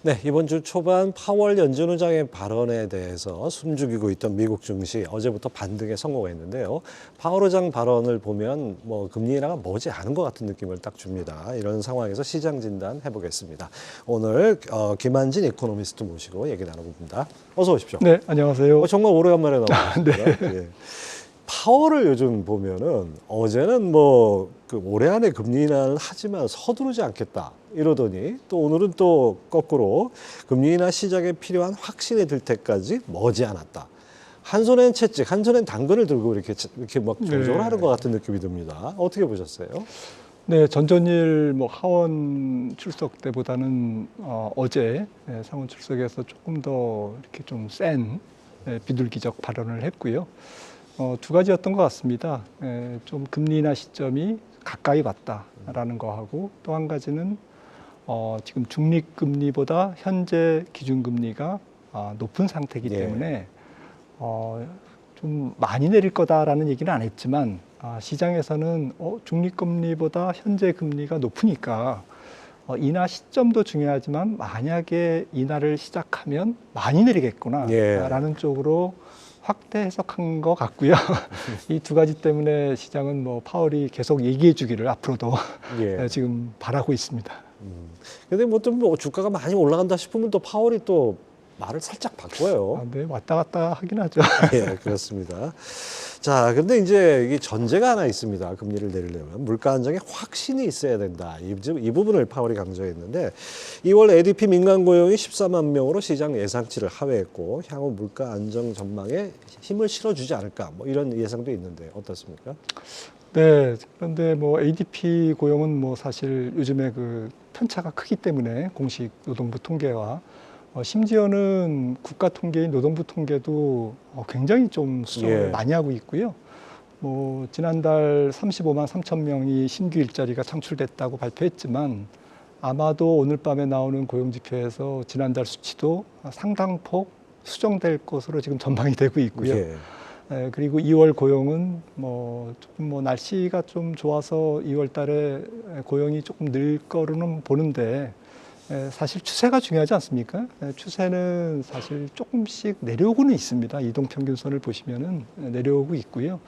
네, 이번 주 초반 파월 연준 의장의 발언에 대해서 숨죽이고 있던 미국 증시 어제부터 반등에 성공했는데요. 파월 의장 발언을 보면 금리 인하가 머지 않은 것 같은 느낌을 딱 줍니다. 이런 상황에서 시장 진단 해보겠습니다. 오늘 김한진 이코노미스트 모시고 얘기 나눠봅니다. 어서 오십시오. 네, 안녕하세요. 정말 오래간만에 나오셨습니다. 네. 예. 파월을 요즘 보면은 어제는 올해 안에 금리 인하를 하지만 서두르지 않겠다 이러더니 또 오늘은 또 거꾸로 금리 인하 시작에 필요한 확신이 들 때까지 머지 않았다. 한 손엔 채찍, 한 손엔 당근을 들고 이렇게 막 조절을 하는 것 같은 느낌이 듭니다. 어떻게 보셨어요? 네, 전전일 하원 출석 때보다는 어제 상원 출석에서 조금 더 이렇게 좀 센 비둘기적 발언을 했고요. 두 가지였던 것 같습니다. 좀 금리 인하 시점이 가까이 왔다라는 거하고 또 한 가지는 지금 중립금리보다 현재 기준금리가 높은 상태이기 때문에 좀 많이 내릴 거다라는 얘기는 안 했지만 시장에서는 중립금리보다 현재 금리가 높으니까 인하 시점도 중요하지만 만약에 인하를 시작하면 많이 내리겠구나라는 쪽으로 확대 해석한 것 같고요. 이 두 가지 때문에 시장은 파월이 계속 얘기해 주기를 앞으로도 지금 바라고 있습니다. 근데 또 주가가 많이 올라간다 싶으면 또 파월이 또 말을 살짝 바꿔요. 네, 왔다 갔다 하긴 하죠. 예, 그렇습니다. 자, 근데 이제 이게 전제가 하나 있습니다. 금리를 내리려면 물가 안정에 확신이 있어야 된다. 이 부분을 파월이 강조했는데 2월 ADP 민간 고용이 14만 명으로 시장 예상치를 하회했고 향후 물가 안정 전망에 힘을 실어주지 않을까 이런 예상도 있는데 어떻습니까? 네, 그런데 ADP 고용은 사실 요즘에 그 편차가 크기 때문에 공식 노동부 통계와 심지어는 국가 통계인 노동부 통계도 굉장히 좀 수정을 많이 하고 있고요. 지난달 35만 3천 명이 신규 일자리가 창출됐다고 발표했지만 아마도 오늘 밤에 나오는 고용지표에서 지난달 수치도 상당폭 수정될 것으로 지금 전망이 되고 있고요. 그리고 2월 고용은 조금 날씨가 좀 좋아서 2월 달에 고용이 조금 늘 거로는 보는데 사실 추세가 중요하지 않습니까? 추세는 사실 조금씩 내려오고는 있습니다. 이동평균선을 보시면은 내려오고 있고요.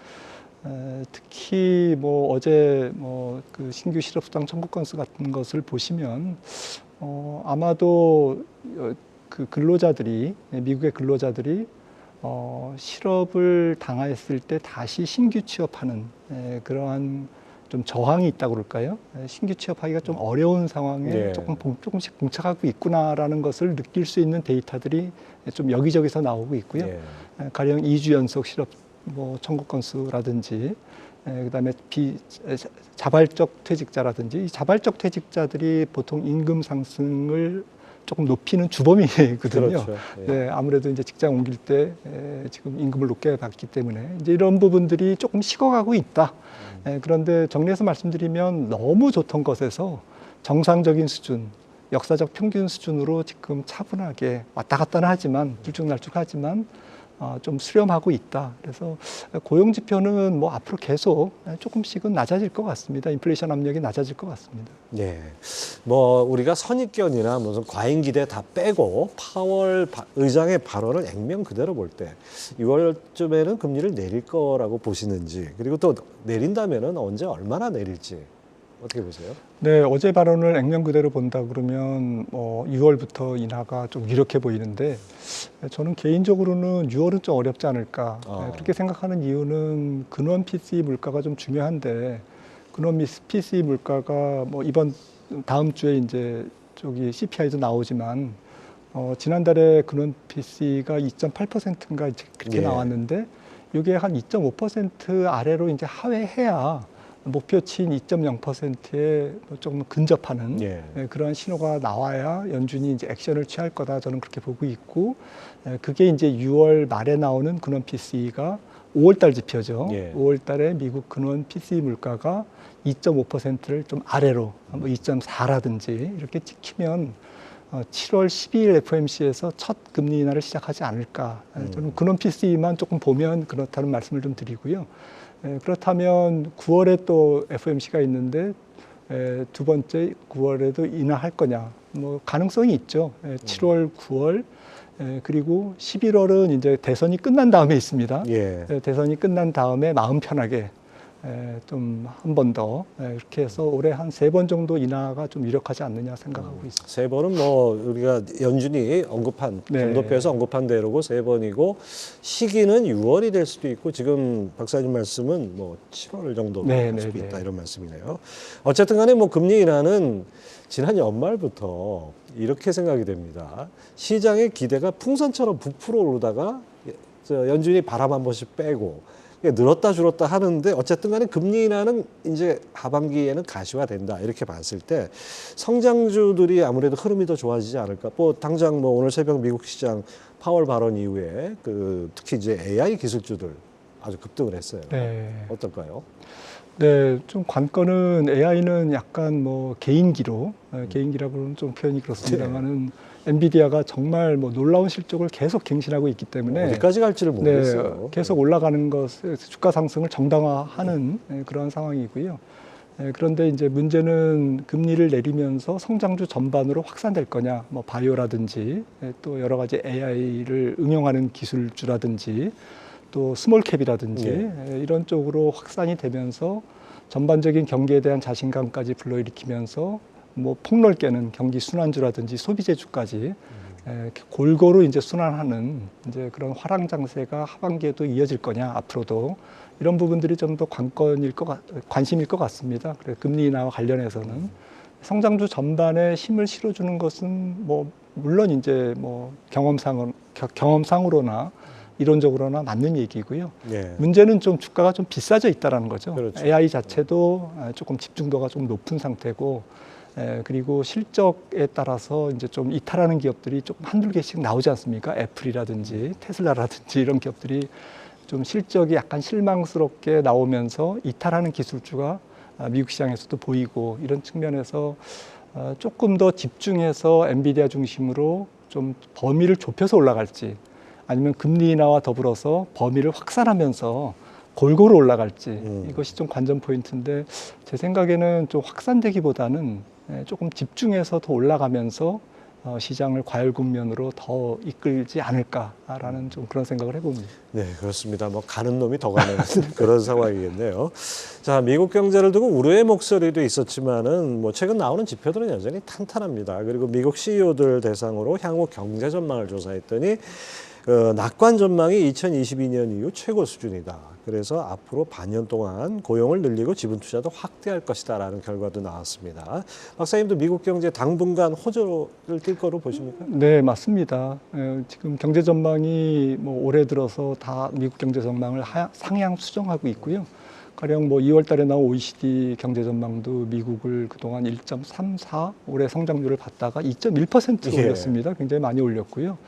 특히 어제 그 신규 실업수당 청구 건수 같은 것을 보시면 아마도 그 근로자들이 미국의 근로자들이 실업을 당했을 때 다시 신규 취업하는 그러한 좀 저항이 있다고 그럴까요? 신규 취업하기가 좀 어려운 상황에 조금씩 봉착하고 있구나라는 것을 느낄 수 있는 데이터들이 좀 여기저기서 나오고 있고요. 가령 2주 연속 실업 청구 건수라든지 그다음에 자발적 퇴직자라든지 이 자발적 퇴직자들이 보통 임금 상승을 조금 높이는 주범이거든요. 그렇죠. 네, 아무래도 이제 직장 옮길 때 지금 임금을 높게 받기 때문에 이제 이런 부분들이 조금 식어가고 있다. 그런데 정리해서 말씀드리면 너무 좋던 것에서 정상적인 수준, 역사적 평균 수준으로 지금 차분하게 왔다 갔다는 하지만 들쭉날쭉하지만 좀 수렴하고 있다. 그래서 고용 지표는 앞으로 계속 조금씩은 낮아질 것 같습니다. 인플레이션 압력이 낮아질 것 같습니다. 네, 우리가 선입견이나 무슨 과잉 기대 다 빼고 파월 의장의 발언을 액면 그대로 볼 때 6월쯤에는 금리를 내릴 거라고 보시는지 그리고 또 내린다면은 언제 얼마나 내릴지 어떻게 보세요? 네, 어제 발언을 액면 그대로 본다 그러면 6월부터 인하가 좀 유력해 보이는데 저는 개인적으로는 6월은 좀 어렵지 않을까 그렇게 생각하는 이유는 근원 PCE 물가가 좀 중요한데 근원 PCE 물가가 이번 다음 주에 이제 CPI도 나오지만 지난달에 근원 PCE가 2.8%인가 그렇게 나왔는데 이게 한 2.5% 아래로 이제 하회해야 목표치인 2.0%에 조금 근접하는 그런 신호가 나와야 연준이 이제 액션을 취할 거다 저는 그렇게 보고 있고 그게 이제 6월 말에 나오는 근원 PCE가 5월달 지표죠. 5월달에 미국 근원 PCE 물가가 2.5%를 좀 아래로 2.4라든지 이렇게 찍히면 7월 12일 FOMC에서 첫 금리 인하를 시작하지 않을까. 저는 근원 PCE만 조금 보면 그렇다는 말씀을 좀 드리고요. 그렇다면 9월에 또 FOMC가 있는데 두 번째 9월에도 인하할 거냐? 뭐 가능성이 있죠. 7월, 9월 그리고 11월은 이제 대선이 끝난 다음에 있습니다. 예. 대선이 끝난 다음에 마음 편하게 좀 한 번 더 이렇게 해서 올해 한 3번 정도 인하가 좀 유력하지 않느냐 생각하고 있습니다. 3번은 뭐 우리가 연준이 언급한 네. 정도표에서 언급한 대로고 3번이고 시기는 6월이 될 수도 있고 지금 박사님 말씀은 뭐 7월 정도 네, 될 수도 네, 있다 네. 이런 말씀이네요. 어쨌든 간에 뭐 금리 인하는 지난 연말부터 이렇게 생각이 됩니다. 시장의 기대가 풍선처럼 부풀어 오르다가 연준이 바람 한 번씩 빼고 늘었다 줄었다 하는데 어쨌든 간에 금리 인하는 이제 하반기에는 가시화된다 이렇게 봤을 때 성장주들이 아무래도 흐름이 더 좋아지지 않을까. 뭐 당장 뭐 오늘 새벽 미국 시장 파월 발언 이후에 특히 이제 AI 기술주들 아주 급등을 했어요. 네. 어떨까요? 네, 좀 관건은 AI는 약간 뭐 개인기로, 개인기라고는 좀 표현이 그렇습니다만은 엔비디아가 정말 뭐 놀라운 실적을 계속 갱신하고 있기 때문에 어디까지 갈지를 모르겠어요. 네, 계속 올라가는 것, 주가 상승을 정당화하는 그런 상황이고요. 그런데 이제 문제는 금리를 내리면서 성장주 전반으로 확산될 거냐, 뭐 바이오라든지 또 여러 가지 AI를 응용하는 기술주라든지 또 스몰캡이라든지 이런 쪽으로 확산이 되면서 전반적인 경기에 대한 자신감까지 불러일으키면서 뭐 폭넓게는 경기 순환주라든지 소비재주까지 골고루 이제 순환하는 이제 그런 화랑 장세가 하반기에도 이어질 거냐 앞으로도 이런 부분들이 좀 더 관심일 것 같습니다. 그래서 금리 인하와 관련해서는 성장주 전반에 힘을 실어주는 것은 뭐 물론 이제 뭐 경험상으로나 이론적으로나 맞는 얘기고요. 예. 문제는 좀 주가가 좀 비싸져 있다는 거죠. 그렇죠. AI 자체도 조금 집중도가 좀 높은 상태고, 그리고 실적에 따라서 이제 좀 이탈하는 기업들이 조금 한두 개씩 나오지 않습니까? 애플이라든지 테슬라라든지 이런 기업들이 좀 실적이 약간 실망스럽게 나오면서 이탈하는 기술주가 미국 시장에서도 보이고 이런 측면에서 조금 더 집중해서 엔비디아 중심으로 좀 범위를 좁혀서 올라갈지 아니면 금리 인하와 더불어서 범위를 확산하면서 골고루 올라갈지 이것이 좀 관전 포인트인데 제 생각에는 좀 확산되기보다는 조금 집중해서 더 올라가면서 시장을 과열 국면으로 더 이끌지 않을까라는 좀 그런 생각을 해봅니다. 네, 그렇습니다. 뭐 가는 놈이 더 가는 그런 상황이겠네요. 자, 미국 경제를 두고 우려의 목소리도 있었지만은 뭐 최근 나오는 지표들은 여전히 탄탄합니다. 그리고 미국 CEO들 대상으로 향후 경제 전망을 조사했더니 낙관 전망이 2022년 이후 최고 수준이다. 그래서 앞으로 반년 동안 고용을 늘리고 지분 투자도 확대할 것이다라는 결과도 나왔습니다. 박사님도 미국 경제 당분간 호조를 띌 거로 보십니까? 네, 맞습니다. 지금 경제 전망이 뭐 올해 들어서 다 미국 경제 전망을 상향 수정하고 있고요. 가령 뭐 2월 달에 나온 OECD 경제 전망도 미국을 그동안 1.34 올해 성장률을 봤다가 2.1% 예. 올렸습니다. 굉장히 많이 올렸고요.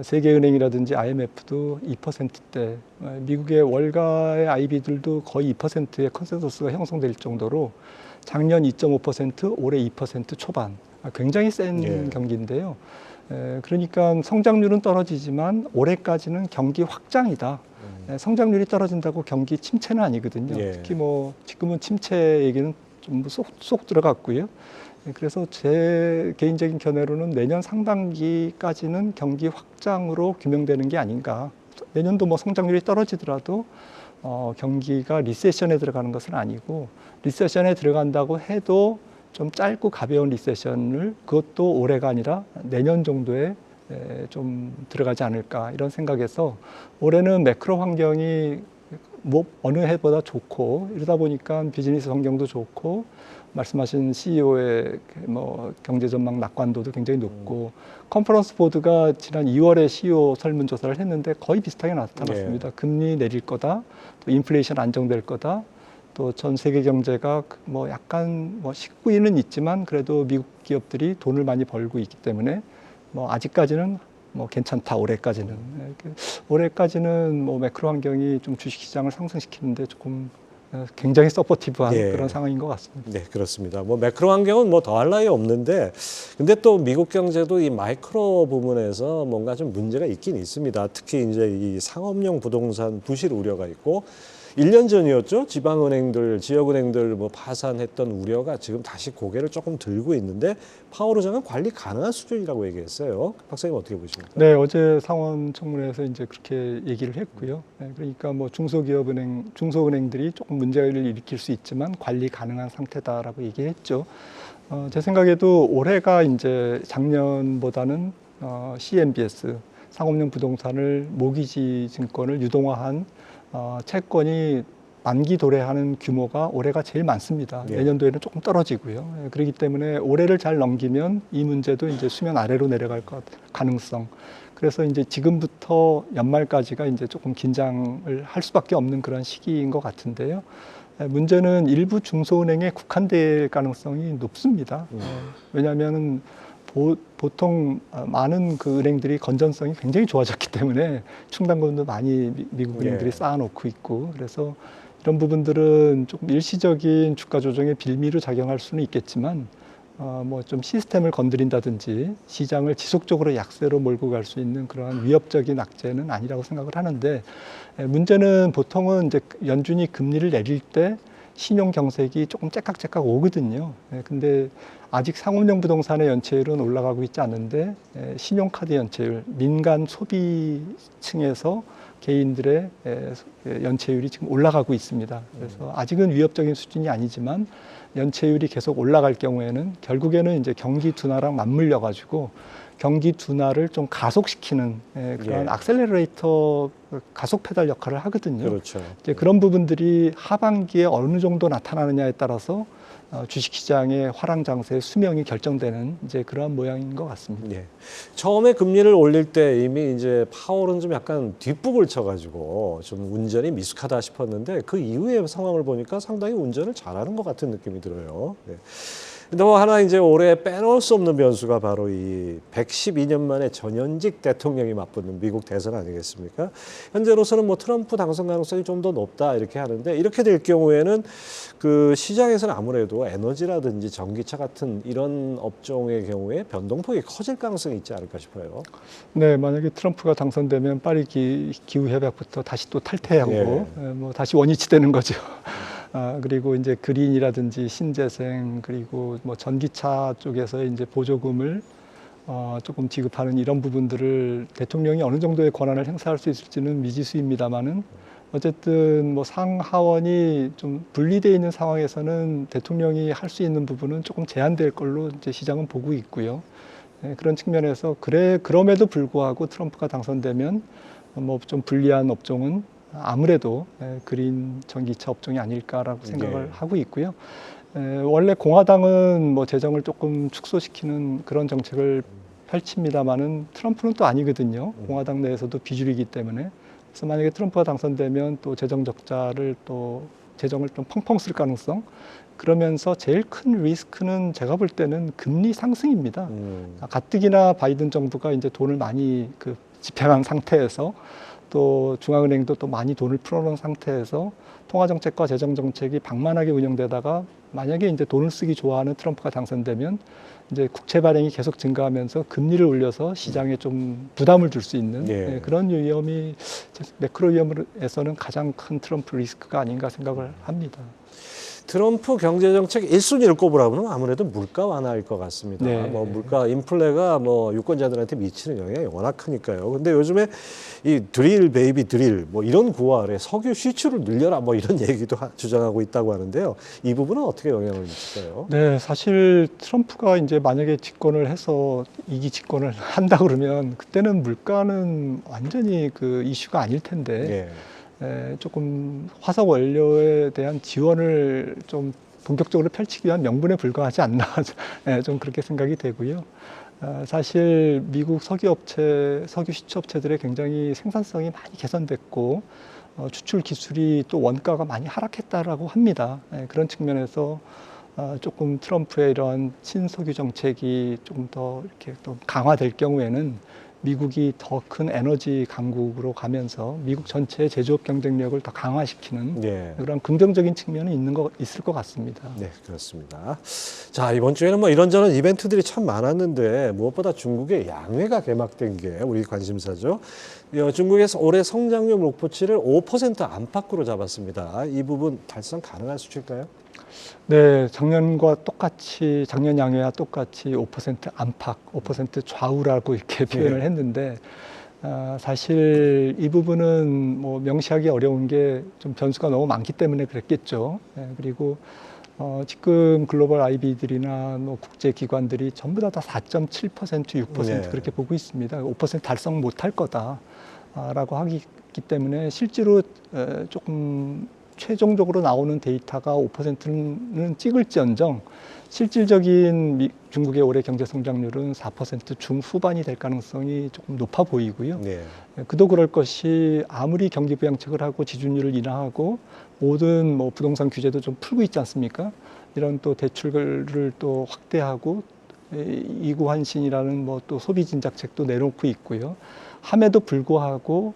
세계은행이라든지 IMF도 2%대, 미국의 월가의 IB들도 거의 2%의 컨센서스가 형성될 정도로 작년 2.5%, 올해 2% 초반, 굉장히 센 경기인데요. 그러니까 성장률은 떨어지지만 올해까지는 경기 확장이다. 성장률이 떨어진다고 경기 침체는 아니거든요. 특히 뭐 지금은 침체 얘기는 좀 쏙 들어갔고요. 그래서 제 개인적인 견해로는 내년 상반기까지는 경기 확장으로 규명되는 게 아닌가. 내년도 뭐 성장률이 떨어지더라도 경기가 리세션에 들어가는 것은 아니고 리세션에 들어간다고 해도 좀 짧고 가벼운 리세션을 그것도 올해가 아니라 내년 정도에 좀 들어가지 않을까 이런 생각에서 올해는 매크로 환경이 뭐 어느 해보다 좋고 이러다 보니까 비즈니스 환경도 좋고 말씀하신 CEO의 뭐 경제 전망 낙관도도 굉장히 높고 컨퍼런스 보드가 지난 2월에 CEO 설문조사를 했는데 거의 비슷하게 나타났습니다. 금리 내릴 거다, 또 인플레이션 안정될 거다, 또 전 세계 경제가 뭐 약간 뭐 식구인은 있지만 그래도 미국 기업들이 돈을 많이 벌고 있기 때문에 뭐 아직까지는 뭐 괜찮다. 올해까지는 뭐 매크로 환경이 좀 주식시장을 상승시키는데 조금 굉장히 서포티브한 그런 상황인 것 같습니다. 네, 그렇습니다. 뭐 매크로 환경은 뭐 더할 나위 없는데, 근데 또 미국 경제도 이 마이크로 부분에서 뭔가 좀 문제가 있긴 있습니다. 특히 이제 이 상업용 부동산 부실 우려가 있고, 1년 전이었죠. 지방은행들, 지역은행들 뭐 파산했던 우려가 지금 다시 고개를 조금 들고 있는데 파월 의장은 관리 가능한 수준이라고 얘기했어요. 박사님 어떻게 보십니까? 네, 어제 상원 청문회에서 이제 그렇게 얘기를 했고요. 네, 그러니까 뭐 중소은행들이 조금 문제를 일으킬 수 있지만 관리 가능한 상태다라고 얘기했죠. 제 생각에도 올해가 이제 작년보다는 CMBS 상업용 부동산을 모기지 증권을 유동화한 채권이 만기 도래하는 규모가 올해가 제일 많습니다. 예. 내년도에는 조금 떨어지고요. 예, 그렇기 때문에 올해를 잘 넘기면 이 문제도 이제 수면 아래로 내려갈 가능성. 그래서 이제 지금부터 연말까지가 이제 조금 긴장을 할 수밖에 없는 그런 시기인 것 같은데요. 문제는 일부 중소은행에 국한될 가능성이 높습니다. 왜냐하면 보통 많은 그 은행들이 건전성이 굉장히 좋아졌기 때문에 충당금도 많이 미국 은행들이 예. 쌓아놓고 있고, 그래서 이런 부분들은 조금 일시적인 주가 조정의 빌미로 작용할 수는 있겠지만 뭐 좀 시스템을 건드린다든지 시장을 지속적으로 약세로 몰고 갈 수 있는 그러한 위협적인 악재는 아니라고 생각을 하는데, 문제는 보통은 이제 연준이 금리를 내릴 때 신용 경색이 조금 째깍째깍 오거든요. 근데 아직 상업용 부동산의 연체율은 올라가고 있지 않은데 신용카드 연체율, 민간 소비층에서 개인들의 연체율이 지금 올라가고 있습니다. 그래서 아직은 위협적인 수준이 아니지만 연체율이 계속 올라갈 경우에는 결국에는 이제 경기 둔화랑 맞물려 가지고 경기 둔화를 좀 가속시키는 그런 예. 악셀러레이터 가속 페달 역할을 하거든요. 그렇죠. 이제 그런 부분들이 하반기에 어느 정도 나타나느냐에 따라서 주식시장의 화랑 장세의 수명이 결정되는 이제 그러한 모양인 것 같습니다. 예. 처음에 금리를 올릴 때 이미 이제 파월은 좀 약간 뒷북을 쳐가지고 좀 운전이 미숙하다 싶었는데 그 이후의 상황을 보니까 상당히 운전을 잘하는 것 같은 느낌이 들어요. 예. 근데 뭐 하나 이제 올해 빼놓을 수 없는 변수가 바로 이 112년 만에 전현직 대통령이 맞붙는 미국 대선 아니겠습니까? 현재로서는 뭐 트럼프 당선 가능성이 좀 더 높다 이렇게 하는데 이렇게 될 경우에는 그 시장에서는 아무래도 에너지라든지 전기차 같은 이런 업종의 경우에 변동폭이 커질 가능성이 있지 않을까 싶어요. 네, 만약에 트럼프가 당선되면 파리 기후 협약부터 다시 또 탈퇴하고 예. 뭐 다시 원위치되는 거죠. 그리고 이제 그린이라든지 신재생, 그리고 뭐 전기차 쪽에서 이제 보조금을 조금 지급하는 이런 부분들을 대통령이 어느 정도의 권한을 행사할 수 있을지는 미지수입니다만은 어쨌든 뭐 상하원이 좀 분리되어 있는 상황에서는 대통령이 할 수 있는 부분은 조금 제한될 걸로 이제 시장은 보고 있고요. 그런 측면에서 그럼에도 불구하고 트럼프가 당선되면 뭐 좀 불리한 업종은 아무래도 그린 전기차 업종이 아닐까라고 생각을 하고 있고요. 원래 공화당은 뭐 재정을 조금 축소시키는 그런 정책을 펼칩니다만은 트럼프는 또 아니거든요. 공화당 내에서도 비주류이기 때문에. 그래서 만약에 트럼프가 당선되면 또 재정 적자를 또 재정을 좀 펑펑 쓸 가능성. 그러면서 제일 큰 리스크는 제가 볼 때는 금리 상승입니다. 가뜩이나 바이든 정부가 이제 돈을 많이 집행한 상태에서 또 중앙은행도 또 많이 돈을 풀어놓은 상태에서 통화정책과 재정정책이 방만하게 운영되다가 만약에 이제 돈을 쓰기 좋아하는 트럼프가 당선되면 이제 국채 발행이 계속 증가하면서 금리를 올려서 시장에 좀 부담을 줄 수 있는 그런 위험이 매크로 위험에서는 가장 큰 트럼프 리스크가 아닌가 생각을 합니다. 트럼프 경제정책 1순위를 꼽으라면 아무래도 물가 완화일 것 같습니다. 네. 뭐 물가 인플레가 뭐 유권자들한테 미치는 영향이 워낙 크니까요. 근데 요즘에 이 드릴 베이비 드릴 뭐 이런 구호 아래 석유 시추를 늘려라 뭐 이런 얘기도 주장하고 있다고 하는데요. 이 부분은 어떻게 영향을 미칠까요? 네, 사실 트럼프가 이제 만약에 집권을 해서 2기 집권을 한다 그러면 그때는 물가는 완전히 그 이슈가 아닐 텐데. 조금 화석 원료에 대한 지원을 좀 본격적으로 펼치기 위한 명분에 불과하지 않나 좀 그렇게 생각이 되고요. 사실 미국 석유 시추업체들의 굉장히 생산성이 많이 개선됐고 추출 기술이 또 원가가 많이 하락했다라고 합니다. 그런 측면에서 조금 트럼프의 이런 친석유 정책이 조금 더 이렇게 또 강화될 경우에는 미국이 더 큰 에너지 강국으로 가면서 미국 전체의 제조업 경쟁력을 더 강화시키는 예. 그런 긍정적인 측면이 있을 것 같습니다. 네, 그렇습니다. 자, 이번 주에는 뭐 이런저런 이벤트들이 참 많았는데 무엇보다 중국의 양회가 개막된 게 우리 관심사죠. 중국에서 올해 성장률 목표치를 5% 안팎으로 잡았습니다. 이 부분 달성 가능한 수치일까요? 네, 작년 양회와 똑같이 5% 안팎, 5% 좌우라고 이렇게 표현을 했는데, 사실 이 부분은 뭐 명시하기 어려운 게 좀 변수가 너무 많기 때문에 그랬겠죠. 그리고 지금 글로벌 IB들이나 뭐 국제기관들이 전부 다 4.7%, 6% 네. 그렇게 보고 있습니다. 5% 달성 못할 거다라고 하기 때문에 실제로 조금 최종적으로 나오는 데이터가 5%는 찍을지언정 실질적인 중국의 올해 경제 성장률은 4% 중후반이 될 가능성이 조금 높아 보이고요. 네. 그도 그럴 것이 아무리 경기 부양책을 하고 지준율을 인하하고 모든 뭐 부동산 규제도 좀 풀고 있지 않습니까? 이런 또 대출을 또 확대하고 이구환신이라는 뭐 또 소비 진작책도 내놓고 있고요. 함에도 불구하고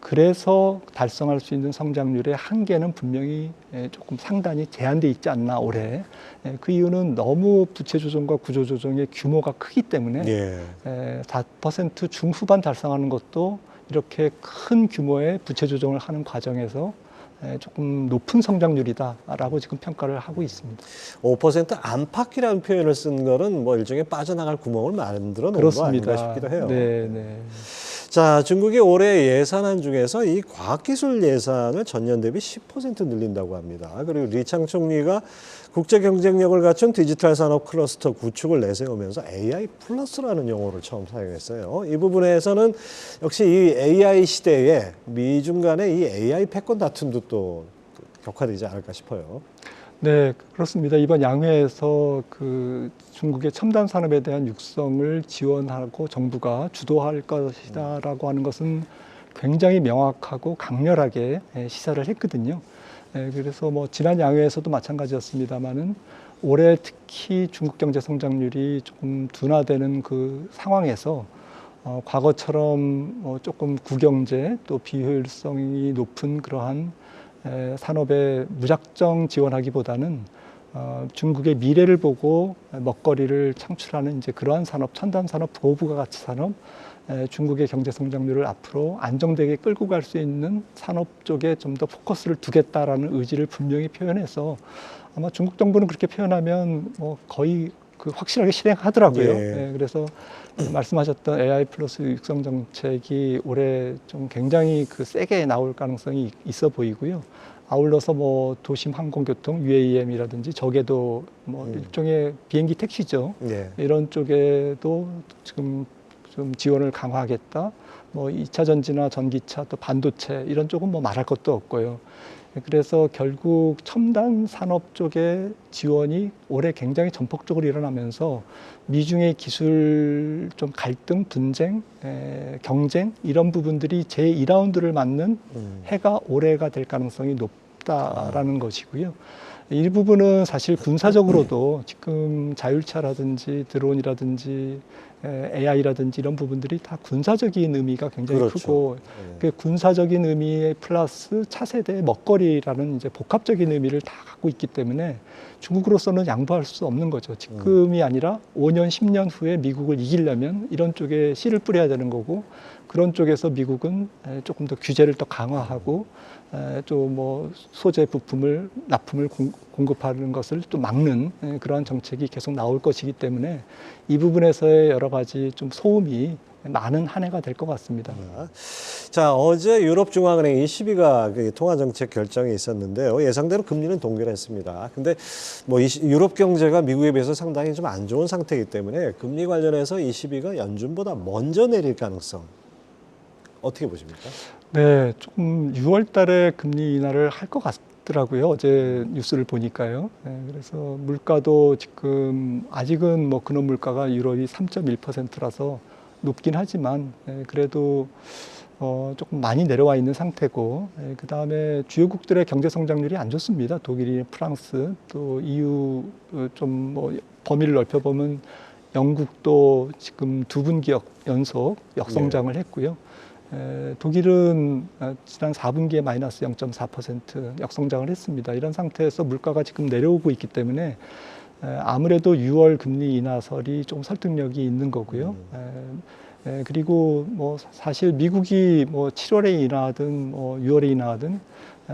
그래서 달성할 수 있는 성장률의 한계는 분명히 조금 상당히 제한돼 있지 않나 올해. 그 이유는 너무 부채 조정과 구조 조정의 규모가 크기 때문에 예. 4% 중후반 달성하는 것도 이렇게 큰 규모의 부채 조정을 하는 과정에서 조금 높은 성장률이다라고 지금 평가를 하고 있습니다. 5% 안팎이라는 표현을 쓴 거는 뭐 일종의 빠져나갈 구멍을 만들어 놓은 거 아닌가 싶기도 해요. 네, 네. 자, 중국이 올해 예산안 중에서 이 과학기술 예산을 전년 대비 10% 늘린다고 합니다. 그리고 리창 총리가 국제 경쟁력을 갖춘 디지털 산업 클러스터 구축을 내세우면서 AI 플러스라는 용어를 처음 사용했어요. 이 부분에서는 역시 이 AI 시대에 미중 간의 이 AI 패권 다툼도 또 격화되지 않을까 싶어요. 네, 그렇습니다. 이번 양회에서 그 중국의 첨단 산업에 대한 육성을 지원하고 정부가 주도할 것이다라고 하는 것은 굉장히 명확하고 강렬하게 시사를 했거든요. 그래서 뭐 지난 양회에서도 마찬가지였습니다만은 올해 특히 중국 경제 성장률이 조금 둔화되는 그 상황에서 과거처럼 조금 구경제 또 비효율성이 높은 그러한 산업에 무작정 지원하기보다는 중국의 미래를 보고 먹거리를 창출하는 이제 그러한 산업, 첨단 산업, 고부가 가치 산업, 중국의 경제 성장률을 앞으로 안정되게 끌고 갈 수 있는 산업 쪽에 좀 더 포커스를 두겠다라는 의지를 분명히 표현해서 아마 중국 정부는 그렇게 표현하면 뭐 거의 그 확실하게 실행하더라고요. 예. 그래서 말씀하셨던 AI 플러스 육성 정책이 올해 좀 굉장히 그 세게 나올 가능성이 있어 보이고요. 아울러서 뭐 도심 항공교통 UAM이라든지 저게도 뭐 일종의 비행기 택시죠. 예. 이런 쪽에도 지금 좀 지원을 강화하겠다. 뭐 2차 전지나 전기차 또 반도체 이런 쪽은 뭐 말할 것도 없고요. 그래서 결국 첨단 산업 쪽의 지원이 올해 굉장히 전폭적으로 일어나면서 미중의 기술 좀 갈등, 분쟁, 경쟁 이런 부분들이 제2라운드를 맞는 해가 올해가 될 가능성이 높다라는 것이고요. 일부분은 사실 군사적으로도 지금 자율차라든지 드론이라든지 AI라든지 이런 부분들이 다 군사적인 의미가 굉장히 그렇죠. 크고 그 군사적인 의미에 플러스 차세대 먹거리라는 이제 복합적인 의미를 다 갖고 있기 때문에 중국으로서는 양보할 수 없는 거죠. 지금이 아니라 5년, 10년 후에 미국을 이기려면 이런 쪽에 씨를 뿌려야 되는 거고 그런 쪽에서 미국은 조금 더 규제를 더 강화하고 또 뭐 소재 부품을 납품을 공급하는 것을 또 막는 그러한 정책이 계속 나올 것이기 때문에 이 부분에서의 여러 가지 좀 소음이 많은 한 해가 될 것 같습니다. 자, 어제 유럽중앙은행 ECB가 통화정책 결정이 있었는데요. 예상대로 금리는 동결했습니다. 근데 뭐 유럽 경제가 미국에 비해서 상당히 좀 안 좋은 상태이기 때문에 금리 관련해서 ECB가 연준보다 먼저 내릴 가능성 어떻게 보십니까? 네, 조금 6월 달에 금리 인하를 할 것 같더라고요. 어제 뉴스를 보니까요. 그래서 물가도 지금 아직은 뭐 근원 물가가 유럽이 3.1%라서 높긴 하지만 그래도 조금 많이 내려와 있는 상태고 그 다음에 주요국들의 경제 성장률이 안 좋습니다. 독일이 프랑스 또 EU 좀 뭐 범위를 넓혀보면 영국도 지금 두 분기 연속 역성장을 했고요. 독일은 지난 4분기에 마이너스 0.4% 역성장을 했습니다. 이런 상태에서 물가가 지금 내려오고 있기 때문에 아무래도 6월 금리 인하설이 좀 설득력이 있는 거고요. 그리고 뭐 사실 미국이 뭐 7월에 인하든 뭐 6월에 인하든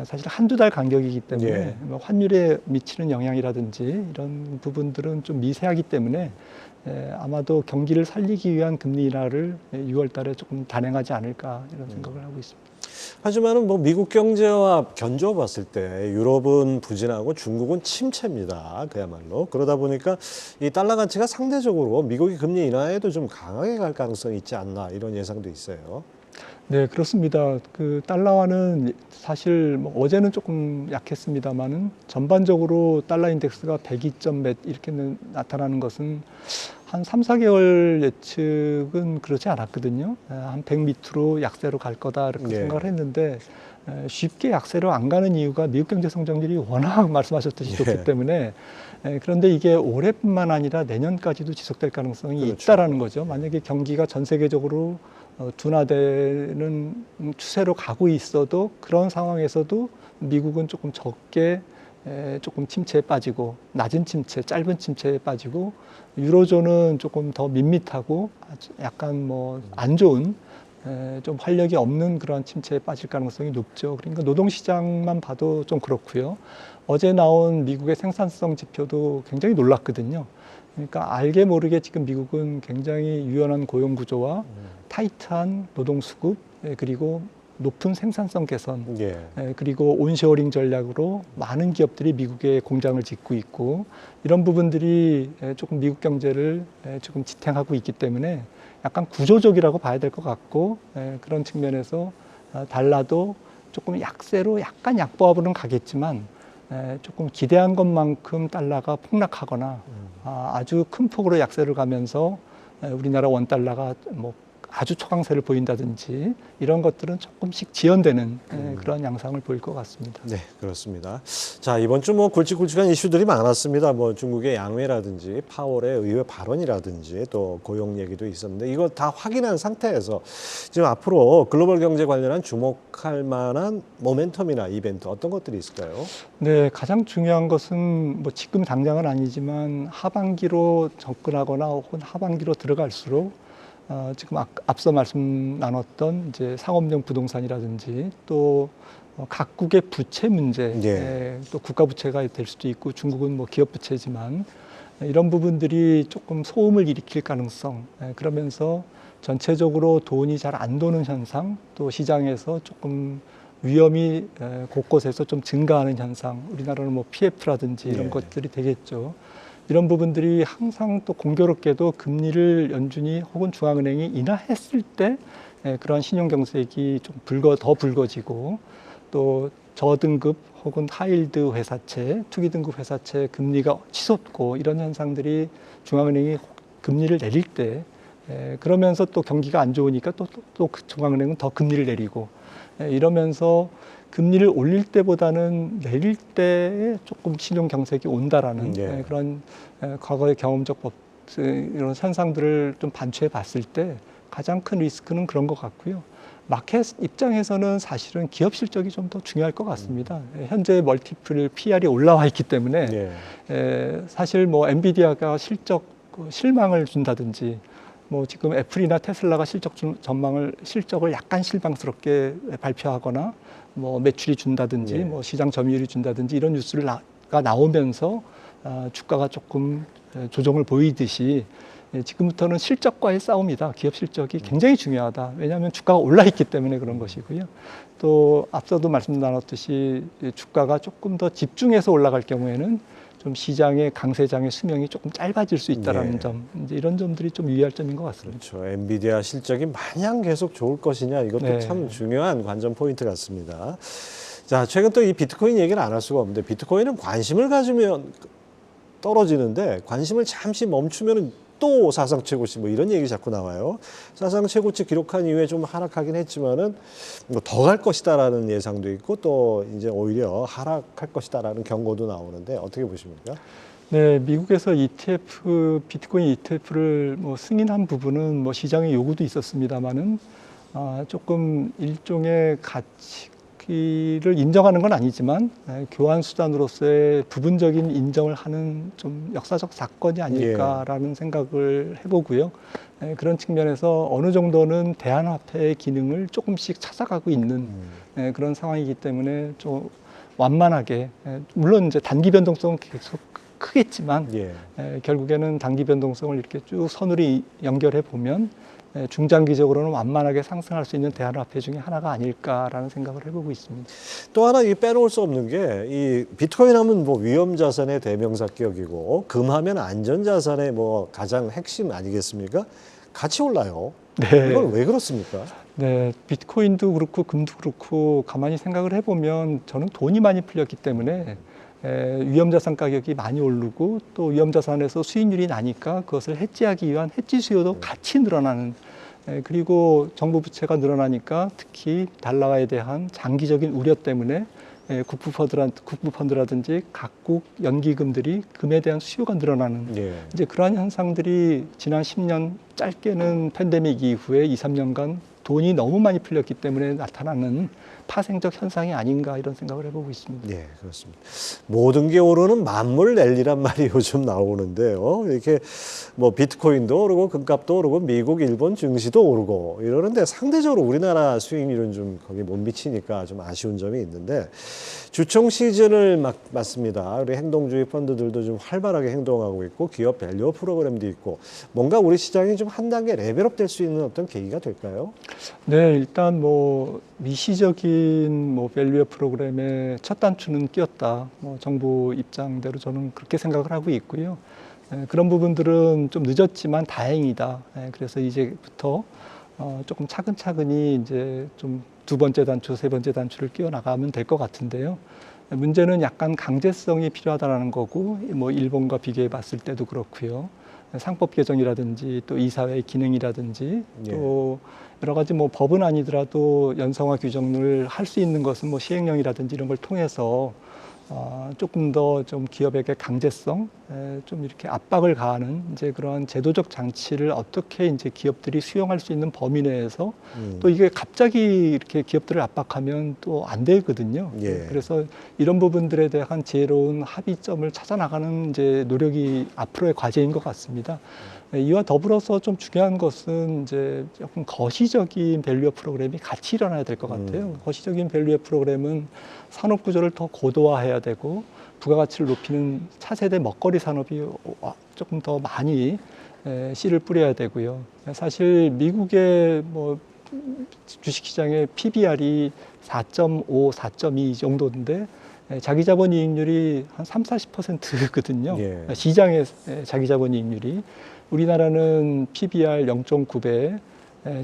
사실 한두 달 간격이기 때문에 뭐 환율에 미치는 영향이라든지 이런 부분들은 좀 미세하기 때문에 아마도 경기를 살리기 위한 금리 인하를 6월 달에 조금 단행하지 않을까 이런 생각을 하고 있습니다. 하지만은 뭐 미국 경제와 견주어 봤을 때 유럽은 부진하고 중국은 침체입니다. 그야말로. 그러다 보니까 이 달러 가치가 상대적으로 미국이 금리 인하에도 좀 강하게 갈 가능성이 있지 않나 이런 예상도 있어요. 네, 그렇습니다. 그 달러화는 사실 뭐 어제는 조금 약했습니다만은 전반적으로 달러 인덱스가 102점 몇 이렇게 나타나는 것은 한 3, 4개월 예측은 그렇지 않았거든요. 한 100 밑으로 약세로 갈 거다 이렇게 생각을 했는데 쉽게 약세로 안 가는 이유가 미국 경제 성장률이 워낙 말씀하셨듯이 좋기 때문에 그런데 이게 올해뿐만 아니라 내년까지도 지속될 가능성이 있다라는 거죠. 만약에 경기가 전 세계적으로 둔화되는 추세로 가고 있어도 그런 상황에서도 미국은 조금 적게 조금 침체에 빠지고 낮은 침체, 짧은 침체에 빠지고 유로존은 조금 더 밋밋하고 약간 뭐 안 좋은 좀 활력이 없는 그런 침체에 빠질 가능성이 높죠. 그러니까 노동시장만 봐도 좀 그렇고요. 어제 나온 미국의 생산성 지표도 굉장히 놀랐거든요. 그러니까 알게 모르게 지금 미국은 굉장히 유연한 고용 구조와 타이트한 노동 수급 그리고 높은 생산성 개선 그리고 온쇼어링 전략으로 많은 기업들이 미국에 공장을 짓고 있고 이런 부분들이 조금 미국 경제를 조금 지탱하고 있기 때문에 약간 구조적이라고 봐야 될 것 같고 그런 측면에서 달러도 조금 약세로 약간 약보합으로는 가겠지만 조금 기대한 것만큼 달러가 폭락하거나 아주 큰 폭으로 약세를 가면서 우리나라 원 달러가 뭐 아주 초강세를 보인다든지 이런 것들은 조금씩 지연되는 그런 양상을 보일 것 같습니다. 네, 그렇습니다. 자, 이번 주 뭐 굵직굵직한 이슈들이 많았습니다. 뭐 중국의 양회라든지 파월의 의회 발언이라든지 또 고용 얘기도 있었는데 이거 다 확인한 상태에서 지금 앞으로 글로벌 경제 관련한 주목할 만한 모멘텀이나 이벤트 어떤 것들이 있을까요? 네, 가장 중요한 것은 뭐 지금 당장은 아니지만 하반기로 접근하거나 혹은 하반기로 들어갈수록 지금 앞서 말씀 나눴던 이제 상업용 부동산이라든지 또 각국의 부채 문제, 또 국가 부채가 될 수도 있고 중국은 뭐 기업 부채지만 이런 부분들이 조금 소음을 일으킬 가능성, 그러면서 전체적으로 돈이 잘 안 도는 현상, 또 시장에서 조금 위험이 곳곳에서 좀 증가하는 현상, 우리나라는 뭐 PF라든지 이런 것들이 되겠죠. 이런 부분들이 항상 또 공교롭게도 금리를 연준이 혹은 중앙은행이 인하했을 때 그러한 신용경색이 좀 더 불거지고 또 저등급 혹은 하이일드 회사채, 투기등급 회사채 금리가 치솟고 이런 현상들이 중앙은행이 금리를 내릴 때 그러면서 또 경기가 안 좋으니까 또 중앙은행은 더 금리를 내리고 이러면서 금리를 올릴 때보다는 내릴 때에 조금 신용 경색이 온다라는 그런 과거의 경험적 이런 현상들을 좀 반추해 봤을 때 가장 큰 리스크는 그런 것 같고요. 마켓 입장에서는 사실은 기업 실적이 좀 더 중요할 것 같습니다. 현재 멀티플 PR이 올라와 있기 때문에 사실 뭐 엔비디아가 실망을 준다든지 뭐 지금 애플이나 테슬라가 실적을 약간 실망스럽게 발표하거나 뭐 매출이 준다든지 뭐 시장 점유율이 준다든지 이런 뉴스가 나오면서 주가가 조금 조정을 보이듯이 지금부터는 실적과의 싸움이다. 기업 실적이 굉장히 중요하다. 왜냐하면 주가가 올라 있기 때문에 그런 것이고요. 또 앞서도 말씀 나눴듯이 주가가 조금 더 집중해서 올라갈 경우에는 좀 시장의 강세장의 수명이 조금 짧아질 수 있다라는 점, 이제 이런 점들이 좀 유의할 점인 것 같습니다. 그렇죠. 엔비디아 실적이 마냥 계속 좋을 것이냐 이것도 참 중요한 관전 포인트 같습니다. 자, 최근 또 이 비트코인 얘기는 안 할 수가 없는데 비트코인은 관심을 가지면 떨어지는데 관심을 잠시 멈추면 또 사상 최고치 뭐 이런 얘기 자꾸 나와요. 사상 최고치 기록한 이후에 좀 하락하긴 했지만은 더 갈 것이다라는 예상도 있고 또 이제 오히려 하락할 것이다라는 경고도 나오는데 어떻게 보십니까? 네, 미국에서 ETF, 비트코인 ETF를 뭐 승인한 부분은 뭐 시장의 요구도 있었습니다만은 조금 일종의 가치를 인정하는 건 아니지만 교환 수단으로서의 부분적인 인정을 하는 좀 역사적 사건이 아닐까라는 생각을 해보고요. 그런 측면에서 어느 정도는 대안화폐의 기능을 조금씩 찾아가고 있는 그런 상황이기 때문에 좀 완만하게, 물론 이제 단기 변동성은 계속 크겠지만 예. 결국에는 단기 변동성을 이렇게 쭉 선으로 연결해 보면 중장기적으로는 완만하게 상승할 수 있는 대안화폐 중에 하나가 아닐까라는 생각을 해보고 있습니다. 또 하나 이 빼놓을 수 없는 게 이 비트코인 하면 뭐 위험 자산의 대명사격이고 금하면 안전 자산의 뭐 가장 핵심 아니겠습니까? 같이 올라요. 네. 이건 왜 그렇습니까? 네, 비트코인도 그렇고 금도 그렇고 가만히 생각을 해보면 저는 돈이 많이 풀렸기 때문에 위험자산 가격이 많이 오르고 또 위험자산에서 수익률이 나니까 그것을 해지하기 위한 해지 수요도 같이 늘어나는, 그리고 정부 부채가 늘어나니까 특히 달러화에 대한 장기적인 우려 때문에 국부 펀드라든지 각국 연기금들이 금에 대한 수요가 늘어나는 이제 그러한 현상들이 지난 10년 짧게는 팬데믹 이후에 2, 3년간 돈이 너무 많이 풀렸기 때문에 나타나는 파생적 현상이 아닌가 이런 생각을 해보고 있습니다. 네, 그렇습니다. 모든 게 오르는 만물 랠리란 말이 요즘 나오는데요. 이렇게 뭐 비트코인도 오르고 금값도 오르고 미국, 일본 증시도 오르고 이러는데 상대적으로 우리나라 수익률은 좀 거기 못 미치니까 좀 아쉬운 점이 있는데 주총 시즌을 맞습니다. 우리 행동주의 펀드들도 좀 활발하게 행동하고 있고 기업 밸류 프로그램도 있고 뭔가 우리 시장이 좀 한 단계 레벨업 될 수 있는 어떤 계기가 될까요? 네, 일단 뭐 미시적인 뭐 밸류업 프로그램의 첫 단추는 끼었다. 뭐 정부 입장대로 저는 그렇게 생각을 하고 있고요. 그런 부분들은 좀 늦었지만 다행이다. 그래서 이제부터 조금 차근차근히 이제 좀 두 번째 단추, 세 번째 단추를 끼워 나가면 될 것 같은데요. 문제는 약간 강제성이 필요하다는 거고, 뭐 일본과 비교해 봤을 때도 그렇고요. 상법 개정이라든지 또 이사회의 기능이라든지 또 여러 가지 뭐 법은 아니더라도 연성화 규정을 할 수 있는 것은 뭐 시행령이라든지 이런 걸 통해서 조금 더 좀 기업에게 강제성, 좀 이렇게 압박을 가하는 이제 그런 제도적 장치를 어떻게 이제 기업들이 수용할 수 있는 범위 내에서 또 이게 갑자기 이렇게 기업들을 압박하면 또 안 되거든요. 그래서 이런 부분들에 대한 지혜로운 합의점을 찾아 나가는 이제 노력이 앞으로의 과제인 것 같습니다. 이와 더불어서 좀 중요한 것은 이제 조금 거시적인 밸류업 프로그램이 같이 일어나야 될 것 같아요. 거시적인 밸류업 프로그램은 산업 구조를 더 고도화해야 되고 부가가치를 높이는 차세대 먹거리 산업이 조금 더 많이 씨를 뿌려야 되고요. 사실 미국의 뭐 주식시장의 PBR이 4.5, 4.2 정도인데 자기자본이익률이 한 3, 40%거든요. 시장의 자기자본이익률이. 우리나라는 PBR 0.9배,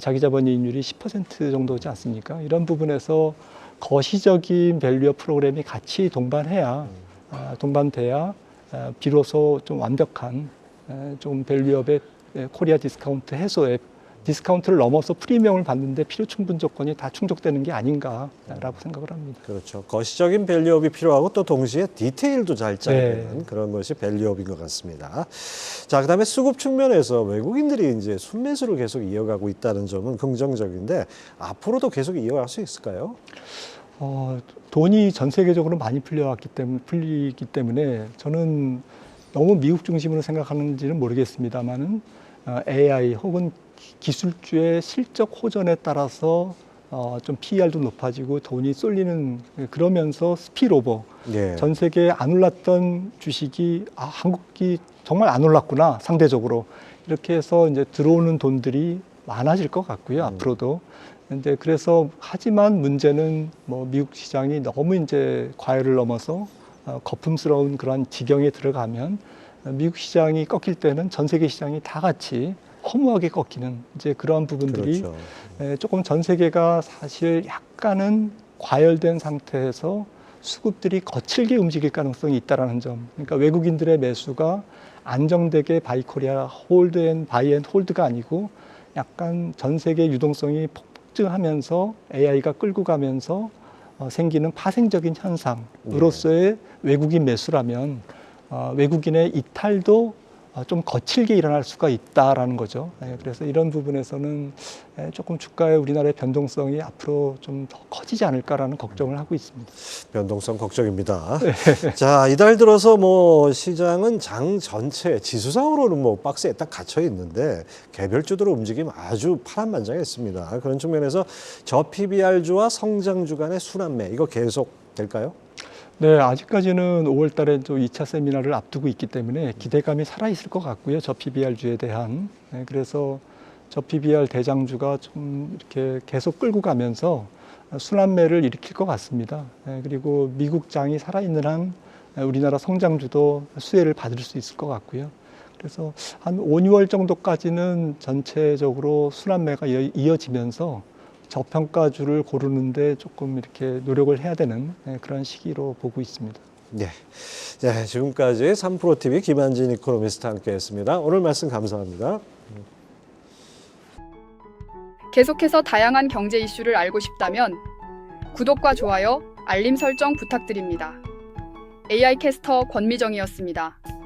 자기자본이익률이 10% 정도지 않습니까? 이런 부분에서 거시적인 밸류업 프로그램이 같이 동반돼야 비로소 좀 완벽한 좀 밸류업의 코리아 디스카운트 해소에 디스카운트를 넘어서 프리미엄을 받는데 필요 충분 조건이 다 충족되는 게 아닌가라고 생각을 합니다. 그렇죠. 거시적인 밸류업이 필요하고 또 동시에 디테일도 잘 짜야 되는 그런 것이 밸류업인 것 같습니다. 자, 그다음에 수급 측면에서 외국인들이 이제 순매수를 계속 이어가고 있다는 점은 긍정적인데 앞으로도 계속 이어갈 수 있을까요? 돈이 전 세계적으로 많이 풀리기 때문에 저는 너무 미국 중심으로 생각하는지는 모르겠습니다만은 AI 혹은 기술주의 실적 호전에 따라서 좀 PER도 높아지고 돈이 쏠리는, 그러면서 스피일오버, 전 세계에 안 올랐던 주식이 한국이 정말 안 올랐구나 상대적으로, 이렇게 해서 이제 들어오는 돈들이 많아질 것 같고요. 앞으로도. 근데 그래서 하지만 문제는 뭐 미국 시장이 너무 이제 과열을 넘어서 거품스러운 그런 지경에 들어가면 미국 시장이 꺾일 때는 전 세계 시장이 다 같이 허무하게 꺾이는 이제 그런 부분들이 조금 전 세계가 사실 약간은 과열된 상태에서 수급들이 거칠게 움직일 가능성이 있다라는 점. 그러니까 외국인들의 매수가 안정되게 바이 코리아 바이 앤 홀드가 아니고 약간 전 세계 유동성이 폭증하면서 AI가 끌고 가면서 생기는 파생적인 현상으로서의 외국인 매수라면 외국인의 이탈도 좀 거칠게 일어날 수가 있다라는 거죠. 그래서 이런 부분에서는 조금 주가의 우리나라의 변동성이 앞으로 좀 더 커지지 않을까라는 걱정을 하고 있습니다. 변동성 걱정입니다. 자, 이달 들어서 뭐 시장은 장 전체 지수상으로는 뭐 박스에 딱 갇혀 있는데 개별주들의 움직임 아주 파란만장했습니다. 그런 측면에서 저PBR주와 성장주 간의 순환매 이거 계속 될까요? 네, 아직까지는 5월 달에 또 2차 세미나를 앞두고 있기 때문에 기대감이 살아있을 것 같고요. 저 PBR주에 대한. 그래서 저 PBR 대장주가 좀 이렇게 계속 끌고 가면서 순환매를 일으킬 것 같습니다. 그리고 미국 장이 살아있는 한 우리나라 성장주도 수혜를 받을 수 있을 것 같고요. 그래서 한 5, 6월 정도까지는 전체적으로 순환매가 이어지면서 저평가주를 고르는데 조금 이렇게 노력을 해야 되는 그런 시기로 보고 있습니다. 네. 네, 지금까지 3프로TV 김한진 이코노미스트 함께했습니다. 오늘 말씀 감사합니다. 계속해서 다양한 경제 이슈를 알고 싶다면 구독과 좋아요, 알림 설정 부탁드립니다. AI 캐스터 권미정이었습니다.